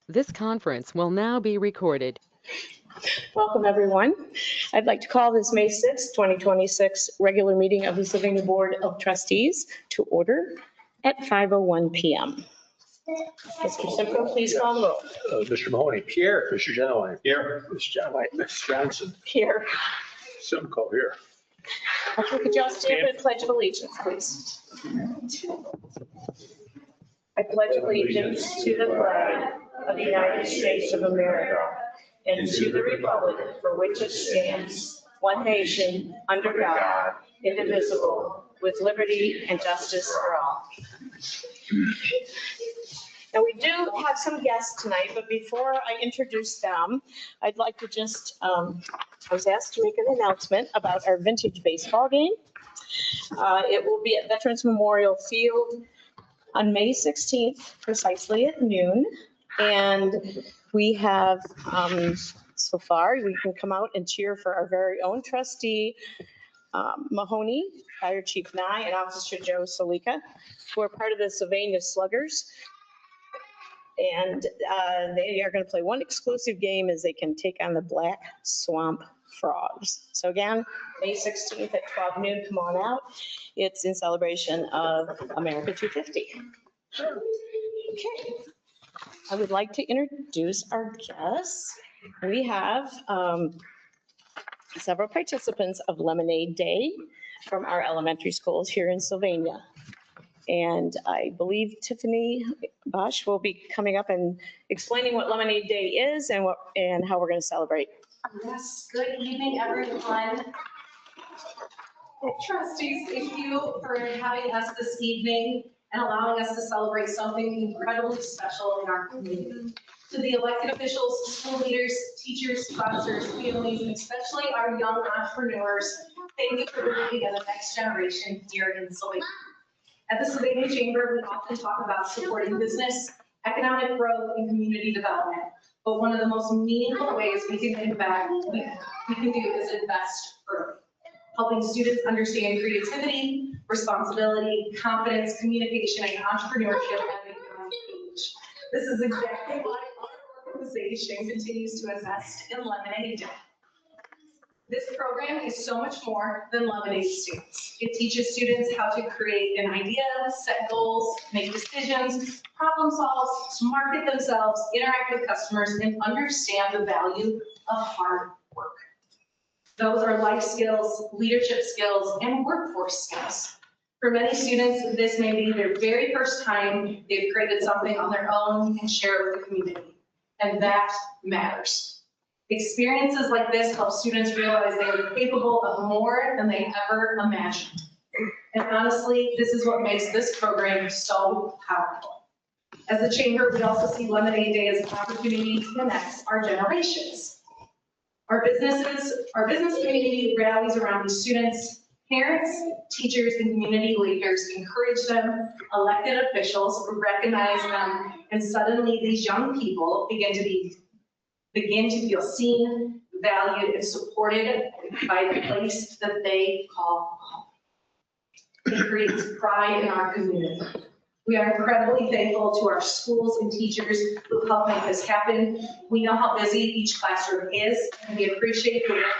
This conference will now be recorded. Welcome, everyone. I'd like to call this May 6, 2026 regular meeting of the Sylvania Board of Trustees to order at 5:01 p.m. Mr. Simcoe, please call the roll. Mr. Mahoney. Here. Mr. Genowine. Here. Ms. Johnson. Here. Simcoe here. If we could just stand for the Pledge of Allegiance, please. I pledge allegiance to the flag of the United States of America and to the republic for which it stands, one nation, under God, indivisible, with liberty and justice for all. Now, we do have some guests tonight, but before I introduce them, I'd like to just, I was asked to make an announcement about our vintage baseball game. It will be at Veterans Memorial Field on May 16th, precisely at noon. And we have, so far, we can come out and cheer for our very own trustee, Mahoney, Fire Chief Nye, and Officer Joe Salika, who are part of the Sylvania Sluggers. And they are going to play one exclusive game as they can take on the Black Swamp Frogs. So again, May 16th at 12 noon, come on out. It's in celebration of America 250. Okay. I would like to introduce our guests. We have several participants of Lemonade Day from our elementary schools here in Sylvania. And I believe Tiffany Bosch will be coming up and explaining what Lemonade Day is and how we're going to celebrate. Yes, good evening, everyone. Trustees, thank you for having us this evening and allowing us to celebrate something incredibly special in our community. To the elected officials, school leaders, teachers, sponsors, families, and especially our young entrepreneurs, thank you for bringing in the next generation here in Sylvania. At the Sylvania Chamber, we often talk about supporting business, economic growth, and community development. But one of the most meaningful ways we can impact, we can do is invest early, helping students understand creativity, responsibility, confidence, communication, and entrepreneurship at a young age. This is exactly why our organization continues to invest in Lemonade Day. This program is so much more than Lemonade students. It teaches students how to create an idea, set goals, make decisions, problem solve, market themselves, interact with customers, and understand the value of hard work. Those are life skills, leadership skills, and workforce skills. For many students, this may be their very first time they've created something on their own and share it with the community. And that matters. Experiences like this help students realize they are capable of more than they ever imagined. And honestly, this is what makes this program so powerful. As a chamber, we also see Lemonade Day as an opportunity to connect our generations. Our business community rallies around these students. Parents, teachers, and community leaders encourage them, elected officials recognize them, and suddenly these young people begin to feel seen, valued, and supported by the place that they call home. It creates pride in our community. We are incredibly thankful to our schools and teachers who help make this happen. We know how busy each classroom is, and we appreciate the willingness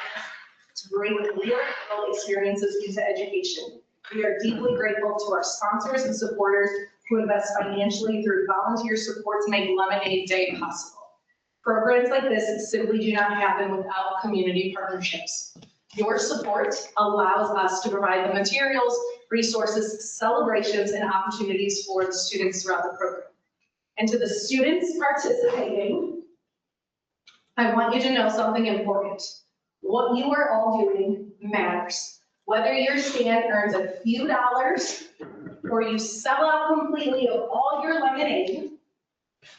to bring real-world experiences into education. We are deeply grateful to our sponsors and supporters who invest financially through volunteer support to make Lemonade Day possible. Programs like this simply do not happen without community partnerships. Your support allows us to provide the materials, resources, celebrations, and opportunities for the students throughout the program. And to the students participating, I want you to know something important. What you are all doing matters. Whether your stand earns a few dollars or you sell out completely of all your lemonade,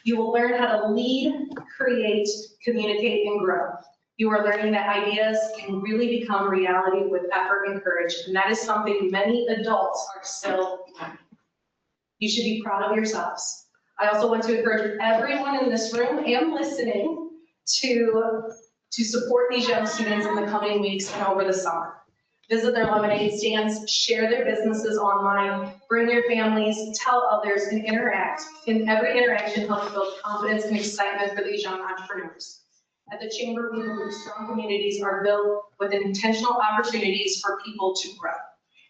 you will learn how to lead, create, communicate, and grow. You are learning that ideas can really become reality with effort and courage, and that is something many adults are still learning. You should be proud of yourselves. I also want to encourage everyone in this room and listening to support these young students in the coming weeks and over the summer. Visit their lemonade stands, share their businesses online, bring your families, tell others, and interact. In every interaction, help build confidence and excitement for these young entrepreneurs. At the Chamber, we believe strong communities are built with intentional opportunities for people to grow.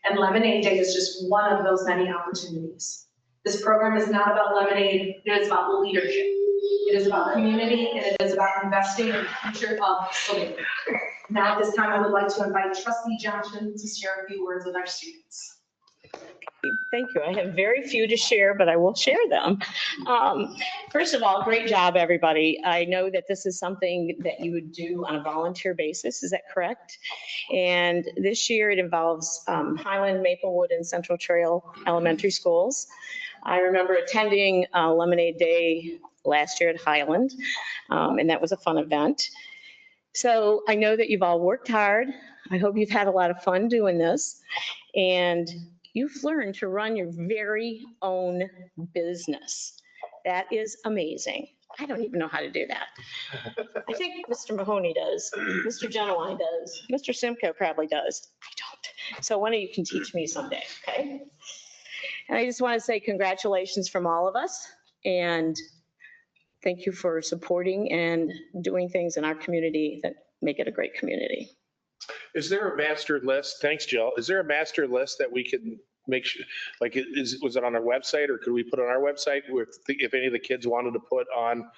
And Lemonade Day is just one of those many opportunities. This program is not about lemonade, it is about leadership. It is about community, and it is about investing in the future of Sylvania. Now at this time, I would like to invite Trustee Johnson to share a few words with our students. Thank you. I have very few to share, but I will share them. First of all, great job, everybody. I know that this is something that you would do on a volunteer basis. Is that correct? And this year it involves Highland, Maplewood, and Central Trail Elementary Schools. I remember attending Lemonade Day last year at Highland, and that was a fun event. So I know that you've all worked hard. I hope you've had a lot of fun doing this. And you've learned to run your very own business. That is amazing. I don't even know how to do that. I think Mr. Mahoney does, Mr. Genowine does, Mr. Simcoe probably does. I don't. So one of you can teach me someday, okay? And I just want to say congratulations from all of us. And thank you for supporting and doing things in our community that make it a great community. Is there a master list? Thanks, Jill. Is there a master list that we can make sure, like, was it on our website, or could we put on our website if any of the kids wanted to put on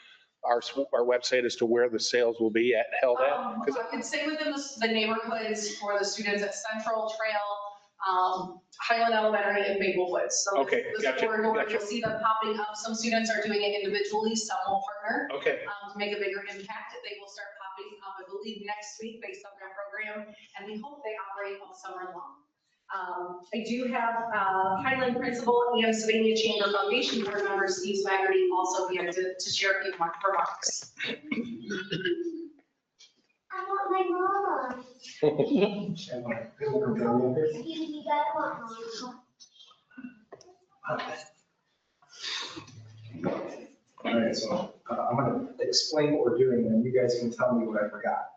our website as to where the sales will be held at? I could say within the neighborhoods for the students at Central Trail, Highland Elementary, and Maplewood. So Okay, gotcha, you'll see them popping up. Some students are doing it individually, some will partner. Okay. To make a bigger impact. They will start popping up, I believe, next week based on their program, and we hope they operate all summer long. I do have Highland Principal and Sylvania Chamber Foundation Board member Steve Swaggerty also here to share a few remarks. I want my mom. You got one, Mom. All right, so I'm going to explain what we're doing, and you guys can tell me what I forgot.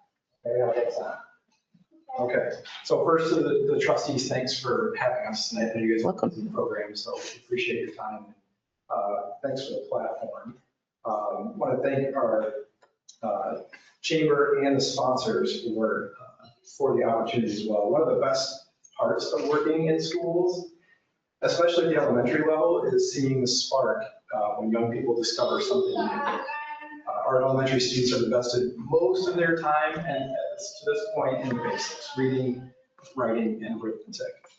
Okay, so first to the trustees, thanks for having us tonight. I know you guys are in the program, so appreciate your time. Thanks for the platform. Want to thank our chamber and the sponsors for the opportunity as well. One of the best parts of working in schools, especially at the elementary level, is seeing the spark when young people discover something new. Our elementary students have invested most of their time and to this point in the basics, reading, writing, and arithmetic.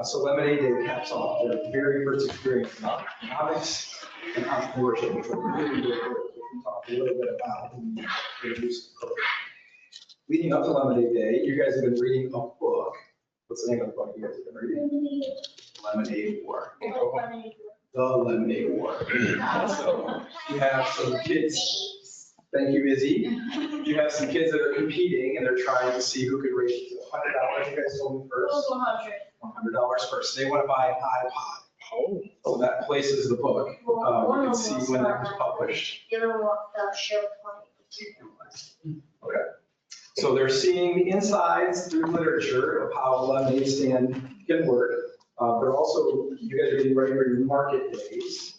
So Lemonade Day caps off their very first experience in economics and entrepreneurship, which we're really good at. We can talk a little bit about when we introduce the program. Leading up to Lemonade Day, you guys have been reading a book. What's the name of the book you guys have been reading? Lemonade War. The Lemonade War. So you have some kids. Thank you, Izzy. You have some kids that are competing and they're trying to see who could raise $100. You guys told me first. $100 first. They want to buy an iPod. Oh. So that places the book. You can see when that was published. Okay. So they're seeing the insides through literature of how a lemonade stand can work. They're also, you guys are getting ready for your market days.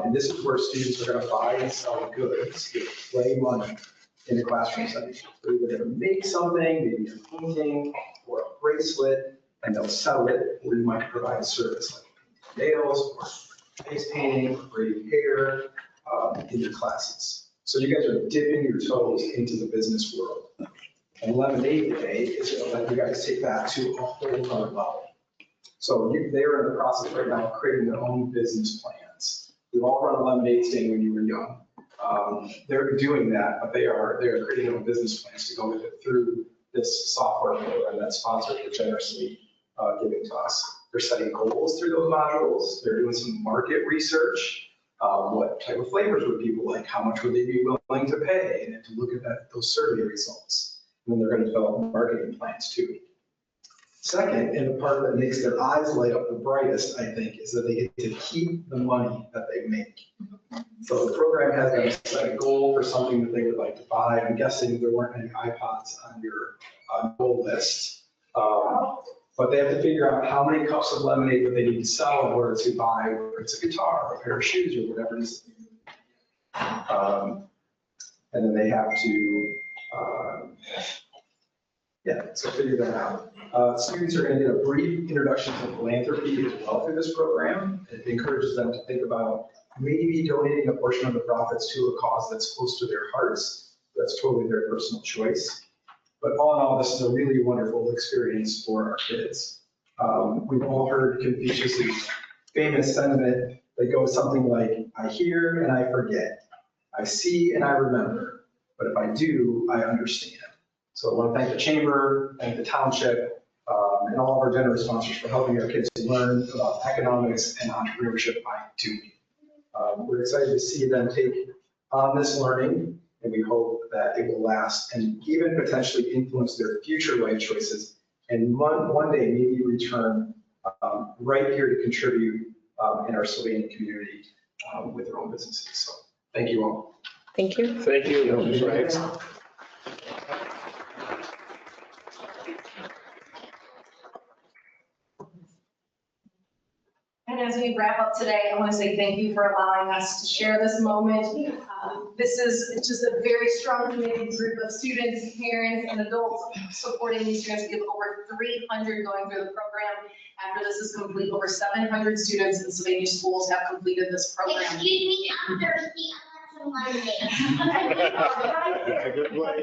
And this is where students are going to buy and sell goods, display money in the classroom setting. They're either going to make something, maybe a painting or a bracelet, and they'll sell it, or you might provide a service like nails or face painting, or braiding hair in your classes. So you guys are dipping your toes into the business world. And Lemonade Day is going to let you guys take that to a whole other level. So they're in the process right now of creating their own business plans. We've all run a lemonade stand when you were young. They're doing that, but they are creating their own business plans to go with it through this software program that's sponsored for generously giving to us. They're setting goals through those modules. They're doing some market research. What type of flavors would people like? How much would they be willing to pay? And then to look at those survey results. And then they're going to develop marketing plans too. Second, and the part that makes their eyes light up the brightest, I think, is that they get to keep the money that they make. So the program has them set a goal for something that they would like to buy. I'm guessing there weren't any iPods on your goal list. But they have to figure out how many cups of lemonade that they need to sell in order to buy, whether it's a guitar, or a pair of shoes, or whatever it is. And then they have to, so figure that out. Students are going to get a brief introduction to philanthropy as well through this program. It encourages them to think about maybe donating a portion of the profits to a cause that's close to their hearts. That's totally their personal choice. But all in all, this is a really wonderful experience for our kids. We've all heard Confucius's famous sentiment that goes something like, I hear and I forget. I see and I remember. But if I do, I understand. So I want to thank the Chamber, thank the Township, and all of our generous sponsors for helping our kids learn about economics and entrepreneurship by doing. We're excited to see them take on this learning, and we hope that it will last and even potentially influence their future life choices, and one day maybe return right here to contribute in our Slovenian community with their own businesses. So thank you all. Thank you. Thank you. Right. And as we wrap up today, I want to say thank you for allowing us to share this moment. This is just a very strong, committed group of students, parents, and adults supporting these students. We have over 300 going through the program. After this is complete, over 700 students in Slovenia schools have completed this program. Excuse me, I'm thirsty. I want some Good play.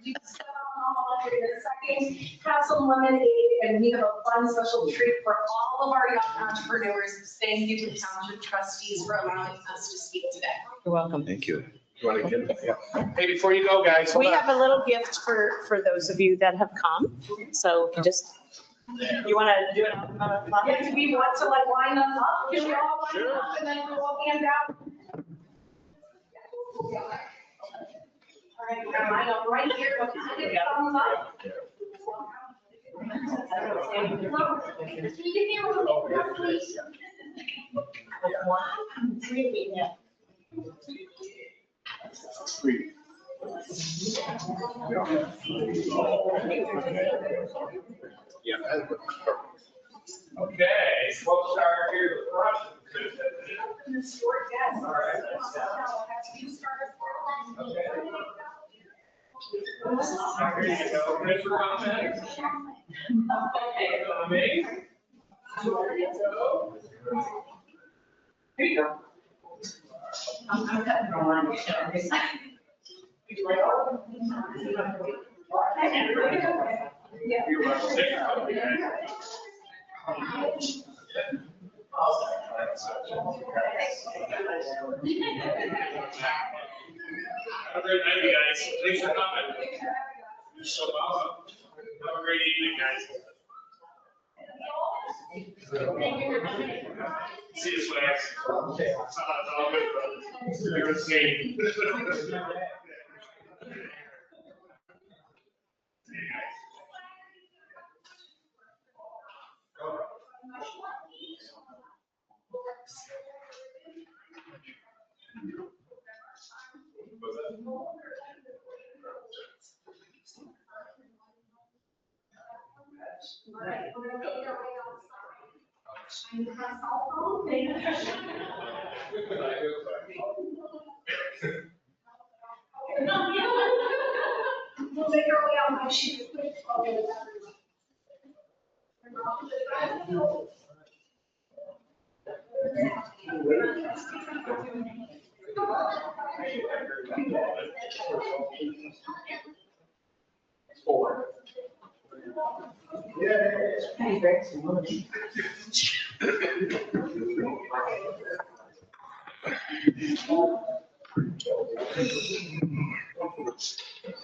You can step out on the hall in a second, have some lemonade, and we have a fun special treat for all of our young entrepreneurs. Thank you to Township trustees for allowing us to speak today. You're welcome. Thank you. You want to get, yeah. Hey, before you go, guys. hold We on. have a little gift for those of you that have come. So you want to do it on the clock? Yeah, do we want to like line us up? Can we all line up and then we'll all hand out? All right, we're gonna line up right here. Let's get thumbs up. Can you give me a little bit more, please? Yeah. Okay, we'll start here at the front. All right. Okay. Here you go. Ready for comment? Okay, me. Here you go. I'm cutting from one. You want to take it? Have a great night, you guys. Thanks for coming. You're so welcome. Have a great evening, guys. See you, Swags. It's all good, brother. You're insane. We'll make our way out my shoes.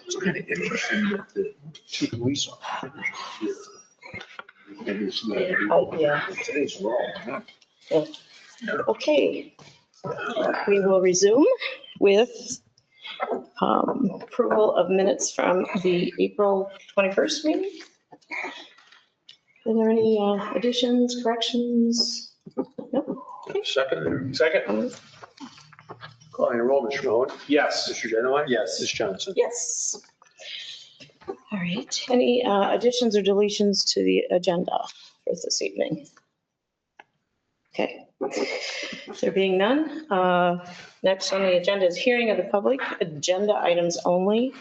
It's kind of interesting that the two police officers here. And it's Yeah. today's law, huh? Okay. We will resume with approval of minutes from the April 21st meeting. Are there any additions, corrections? No? Second, Second? calling a roll, Mr. Mahoney. Yes. Mr. Genowine? Yes. Ms. Johnson? Yes. All right, any additions or deletions to the agenda for this evening? Okay, there being none, next on the agenda is hearing of the public, agenda items only.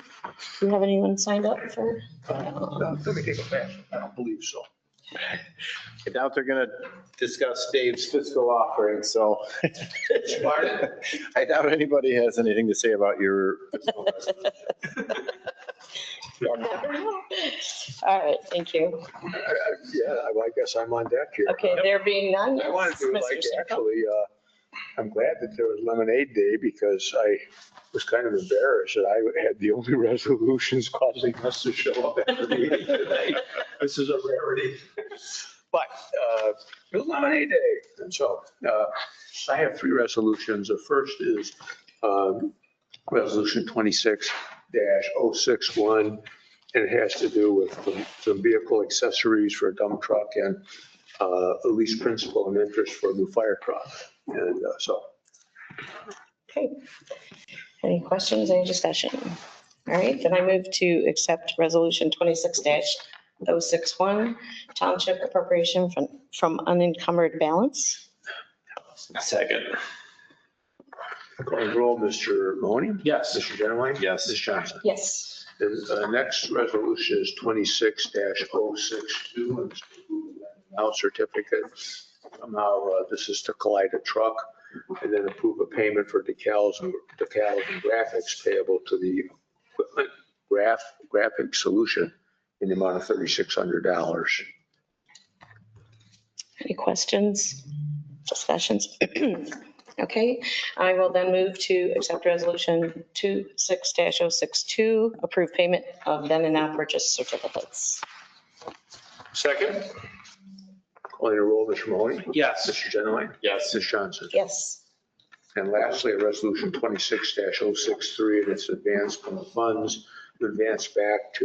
Do you have anyone signed up for? Let me take a pass. I don't believe so. I doubt they're gonna discuss Dave's fiscal offering, so. I doubt anybody has anything to say about your. You'll never know. All right, thank you. Yeah, I guess I'm on deck here. Okay, there being none. I wanted to, Mr. like, Circle. actually, I'm glad that there was Lemonade Day because I was kind of embarrassed that I had the only resolutions causing us to show up at the meeting tonight. This is a rarity. But it was Lemonade Day. And so I have 3 resolutions. The first is Resolution 26-061. And it has to do with some vehicle accessories for a dump truck and a lease principal and interest for a new fire truck. And so. Okay. Any questions, any discussion? All right, then I move to accept Resolution 26-061, Township Appropriation from Unencumbered Balance. Second. Calling roll, Mr. Mahoney? Yes. Mr. Genowine? Yes. Ms. Johnson? Yes. The next resolution is 26-062, and it's now certificate. Somehow, this is to collide a truck and then approve a payment for decals and graphics payable to the equipment graphic solution in the amount of $3,600. Any questions, discussions? Okay, I will then move to accept Resolution 26-062, approve payment of then and now purchase certificates. Second? Calling the roll, Mr. Mahoney? Yes. Mr. Genowine? Yes. Ms. Johnson? Yes. And lastly, a resolution 26-063, and it's advancement of funds to advance back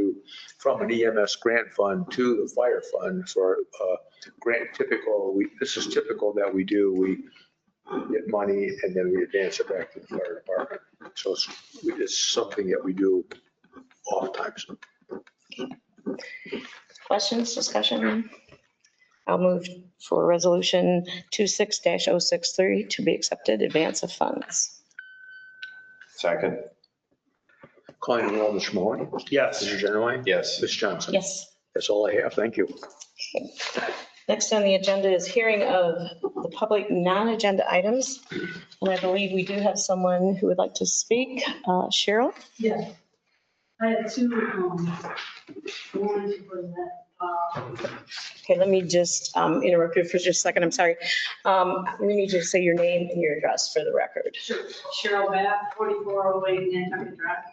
from an EMS grant fund to the fire fund for grant this is typical that we do. We get money and then we advance it back to the fire department. So it's something that we do oftentimes. Questions, discussion? I'll move for Resolution 26-063 to be accepted, advance of funds. Second. Calling the roll, Mr. Mahoney? Yes. Mr. Genowine? Yes. Ms. Johnson? Yes. That's all I have. Thank you. Next on the agenda is hearing of the public non-agenda items. And I believe we do have someone who would like to speak. Cheryl? Yeah, I had 2, warrants for that. Okay, let me just interrupt you for just a second. I'm sorry. Let me just say your name and your address for the record. Cheryl Bath, 4408 Nantucket Drive.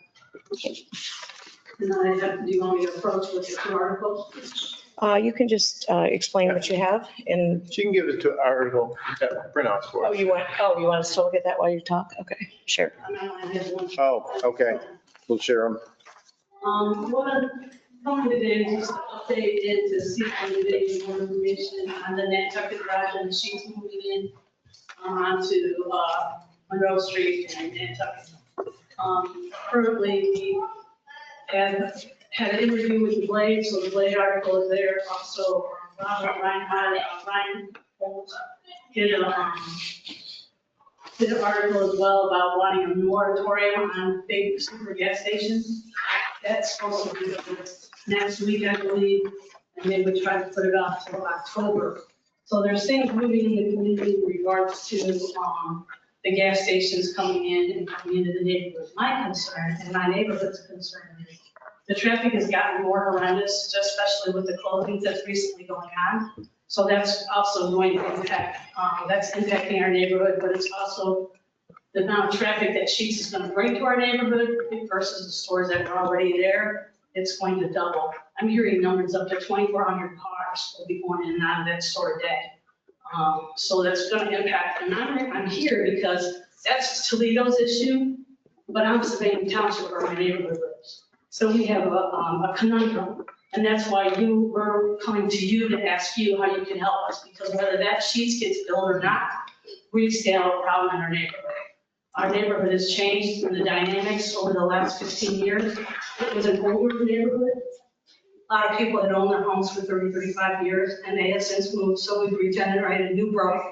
And then I have, do you want me to approach with the 2 articles? You can just explain what you have and, She can give it to article printouts for us. you want us to look at that while you talk? Okay, sure. I have 1. Oh, okay. We'll share them. What I'm calling today is just to update it to see if there's more information on the Nantucket Drive and the sheets moving in onto Monroe Street and Nantucket. Currently, we had an interview with the Blade, so the Blade article is there. Also, Ryan did an article as well about wanting a moratorium on big super gas stations. That's supposed to be next week, I believe, and they would try to put it off till October. So there's things moving in the community in regards to the gas stations coming in and coming into the neighborhood. My concern, and my neighborhood's concern, is the traffic has gotten more horrendous, especially with the closings that's recently going on. So that's also going to impact, that's impacting our neighborhood, but it's also the amount of traffic that Sheets is going to bring to our neighborhood versus the stores that are already there. It's going to double. I'm hearing numbers up to 2,400 cars will be going in and out of that store a day. So that's going to impact, and I'm here because that's Toledo's issue, but I'm Savannah Township where my neighborhood lives. So we have a conundrum, and that's why we're coming to you to ask you how you can help us, because whether that Sheets gets built or not, we still have a problem in our neighborhood. Our neighborhood has changed in the dynamics over the last 15 years. It was an older neighborhood, a lot of people had owned their homes for 30, 35 years, and they have since moved, so we've regenerated New Brook.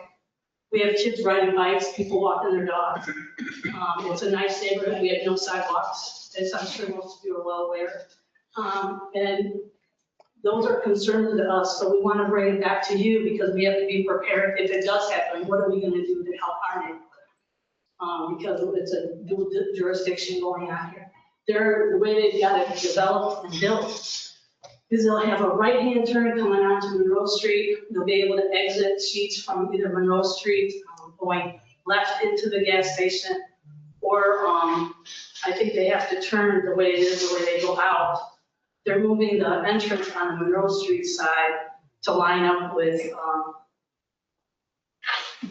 We have kids riding bikes, people walking their dogs. It's a nice neighborhood, we have no sidewalks, as I'm sure most of you are well aware. And those are concerns to us, so we want to bring it back to you because we have to be prepared if it does happen. What are we going to do to help our neighborhood? Because it's a dual jurisdiction going on here. The way they've got it developed and built is they'll have a right-hand turn coming onto Monroe Street. They'll be able to exit Sheets from either Monroe Street, going left into the gas station, or I think they have to turn the way it is, the way they go out. They're moving the entrance on the Monroe Street side to line up with,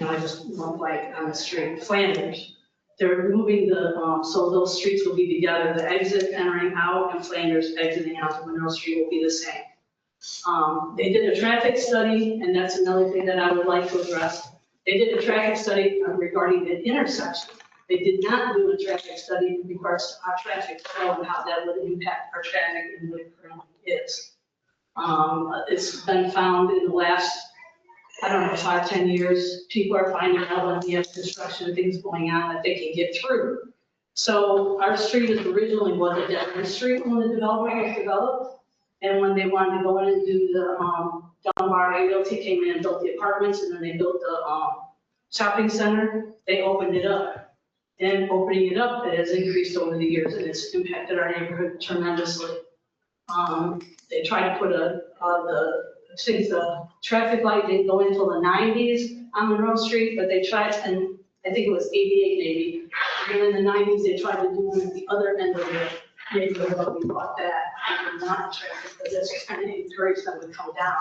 I just went blank on the street, Flanders. They're moving so those streets will be together. The exit entering out and Flanders exiting out to Monroe Street will be the same. They did a traffic study, and that's another thing that I would like to address. They did a traffic study regarding the intersection. They did not do a traffic study in regards to our traffic flow and how that would impact our traffic and what it currently is. It's been found in the last, 5, 10 years, people are finding out when we have construction and things going on that they can get through. So our street originally was a dead-end street when the development was developed. And when they wanted to go in and do the Dunbar Realty came in and built the apartments, and then they built the shopping center, they opened it up. And opening it up, it has increased over the years, and it's impacted our neighborhood tremendously. They tried to put the traffic light didn't go until the 90s on Monroe Street, but they tried, and I think it was 88 maybe. And in the 90s, they tried to do it at the other end of the neighborhood, but we bought that. And not traffic, because that's kind of encouraged them to come down.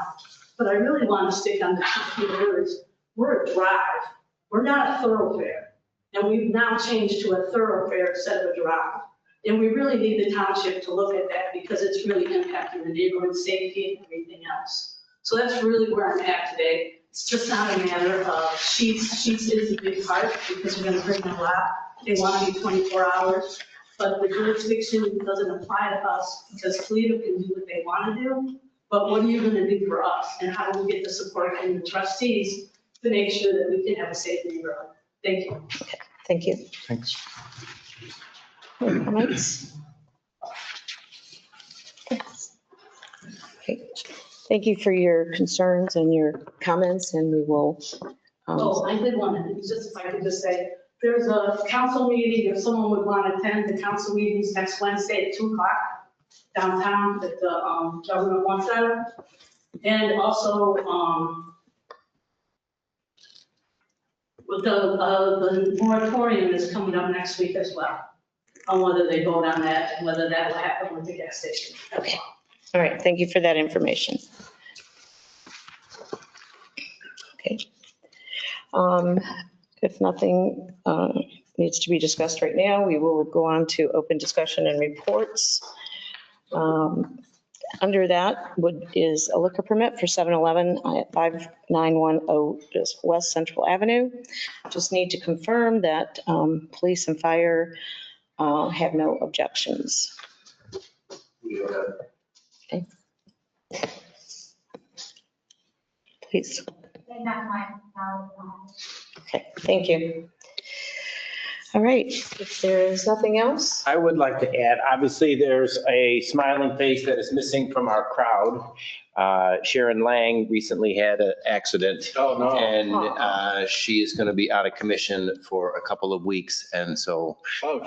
But I really want to stick on the two key words. We're a drive. We're not a thoroughfare. And we've now changed to a thoroughfare instead of a drive. And we really need the township to look at that because it's really impacting the neighborhood safety and everything else. So that's really where I'm at today. It's just not a matter of Sheets. Sheets is a big part because we're going to bring them a lot. They want to be 24 hours. But the jurisdiction doesn't apply to us because Toledo can do what they want to do. But what are you going to do for us? And how do we get the support from the trustees to make sure that we can have a safe neighborhood? Thank you. Thank you. Thanks. Any comments? Okay. Thank you for your concerns and your comments, and we will. Oh, I did want to, just if I could just say, there's a council meeting, if someone would want to attend the council meetings next Wednesday at 2 o'clock downtown at the Government One Center. And also, with the moratorium is coming up next week as well, on whether they vote on that and whether that will happen with the gas station. Okay. All right. Thank you for that information. Okay. If nothing needs to be discussed right now, we will go on to open discussion and reports. Under that is a liquor permit for 7-Eleven at 5910 West Central Avenue. Just need to confirm that police and fire have no objections. Okay. Please. Okay, thank you. All right, if there's nothing else. I would like to add, obviously, there's a smiling face that is missing from our crowd. Sharon Lang recently had an accident. Oh, no. And she is going to be out of commission for a couple of weeks. And so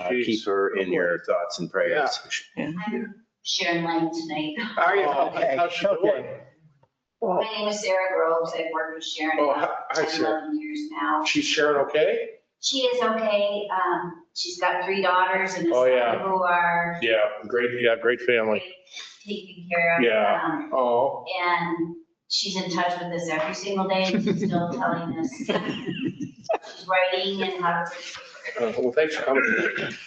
keep her in your thoughts and prayers. Yeah. I'm Sharon Lang tonight. Are you? Okay. How's she doing? My name is Sarah Groves. I've worked with Sharon Oh, about hi, 10, Sarah. 11 years now. She's Sharon okay? She is okay. She's got 3 daughters and a Oh, son yeah. who are Yeah, great family. taken care of. Yeah. Oh. And she's in touch with us every single day. She's still telling us she's writing and how to. Well, thanks for coming.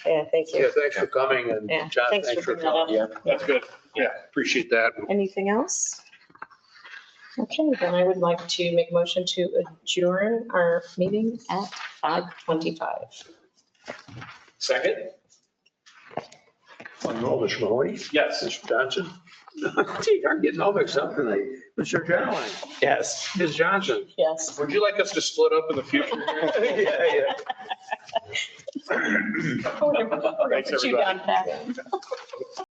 Yeah, thank Yeah, you. thanks for coming, and Yeah, John, thanks thanks for for bringing that coming. up. That's good. Yeah, appreciate that. Anything else? Okay, then I would like to make a motion to adjourn our meeting at 5:25. Second? No, Mr. Mahoney? Yes. Mr. Johnson? Gee, I'm getting all mixed up tonight. Mr. Generline? Yes. Ms. Johnson? Yes. Would you like us to split up in the future? Yeah. Thanks, Thanks, everybody. Pat.